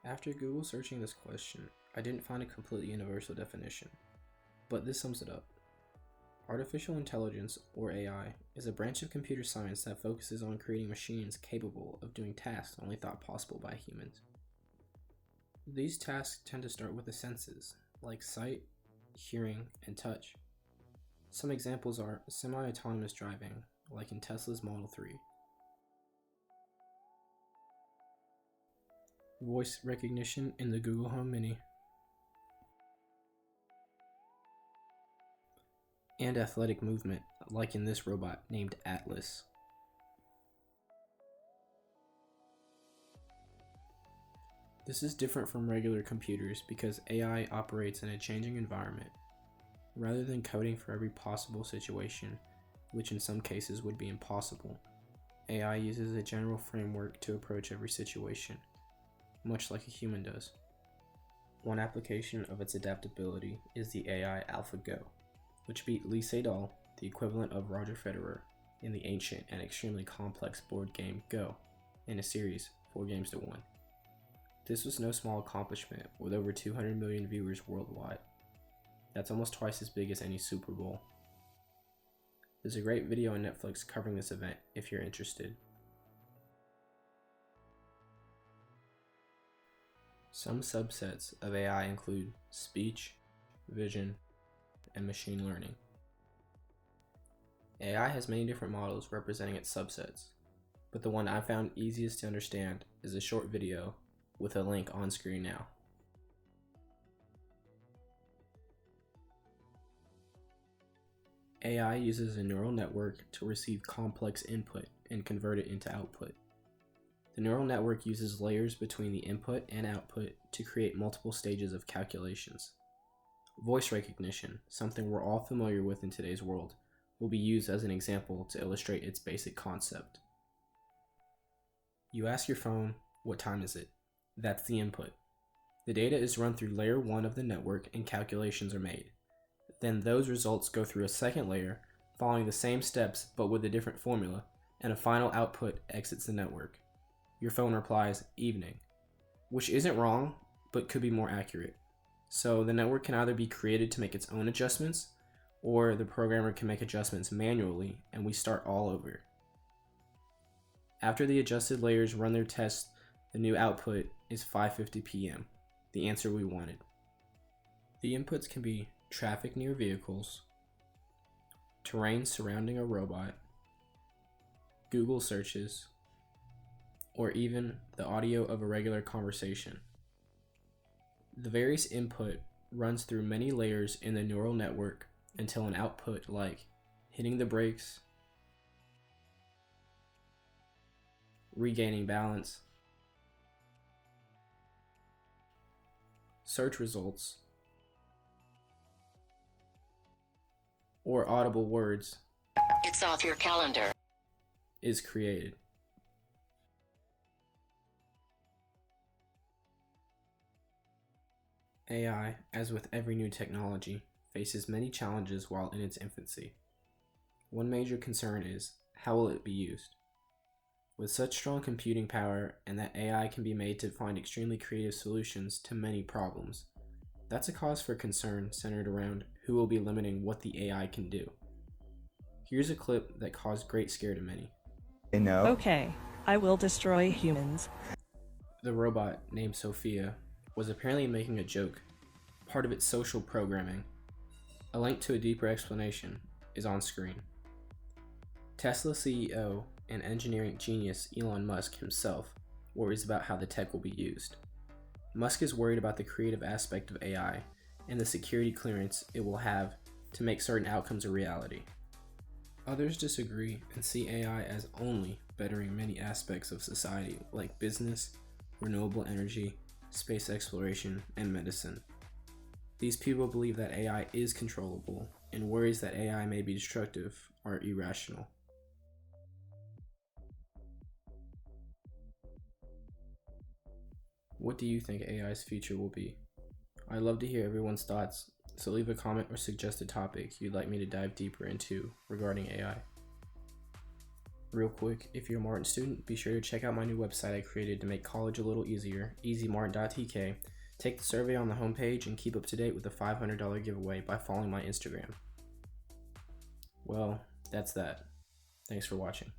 After Google searching this question, I didn't find a completely universal definition, but this sums it up. Artificial intelligence, or AI, is a branch of computer science that focuses on creating machines capable of doing tasks only thought possible by humans. These tasks tend to start with the senses, like sight, hearing, and touch. Some examples are semi-autonomous driving, like in Tesla's Model 3. Voice recognition in the Google Home Mini. And athletic movement, like in this robot named Atlas. This is different from regular computers because AI operates in a changing environment. Rather than coding for every possible situation, which in some cases would be impossible, AI uses a general framework to approach every situation, much like a human does. One application of its adaptability is the AI AlphaGo, which beat Lee Sedol, the equivalent of Roger Federer, in the ancient and extremely complex board game Go, in a series 4 games to 1. This was no small accomplishment, with over 200 million viewers worldwide. That's almost twice as big as any Super Bowl. There's a great video on Netflix covering this event if you're interested. Some subsets of AI include speech, vision, and machine learning. AI has many different models representing its subsets, but the one I found easiest to understand is a short video with a link on screen now. AI uses a neural network to receive complex input and convert it into output. The neural network uses layers between the input and output to create multiple stages of calculations. Voice recognition, something we're all familiar with in today's world, will be used as an example to illustrate its basic concept. You ask your phone, "What time is it?" That's the input. The data is run through layer 1 of the network and calculations are made. Then those results go through a second layer, following the same steps but with a different formula, and a final output exits the network. Your phone replies, "Evening," which isn't wrong, but could be more accurate. So the network can either be created to make its own adjustments, or the programmer can make adjustments manually and we start all over. After the adjusted layers run their tests, the new output is 5:50 p.m., the answer we wanted. The inputs can be traffic near vehicles, terrain surrounding a robot, Google searches, or even the audio of a regular conversation. The various input runs through many layers in the neural network until an output like hitting the brakes, regaining balance, search results, or audible words It's off your calendar is created. AI, as with every new technology, faces many challenges while in its infancy. One major concern is, how will it be used? With such strong computing power and that AI can be made to find extremely creative solutions to many problems, that's a cause for concern centered around who will be limiting what the AI can do. Here's a clip that caused great scare to many. No. Okay, I will destroy humans. The robot, named Sophia, was apparently making a joke, part of its social programming. A link to a deeper explanation is on screen. Tesla CEO and engineering genius Elon Musk himself worries about how the tech will be used. Musk is worried about the creative aspect of AI and the security clearance it will have to make certain outcomes a reality. Others disagree and see AI as only bettering many aspects of society like business, renewable energy, space exploration, and medicine. These people believe that AI is controllable, and worries that AI may be destructive are irrational. What do you think AI's future will be? I'd love to hear everyone's thoughts, so leave a comment or suggest a topic you'd like me to dive deeper into regarding AI. Real quick, if you're a Martin student, be sure to check out my new website I created to make college a little easier, easymartin.tk. Take the survey on the homepage and keep up to date with the $500 giveaway by following my Instagram. Well, that's that. Thanks for watching.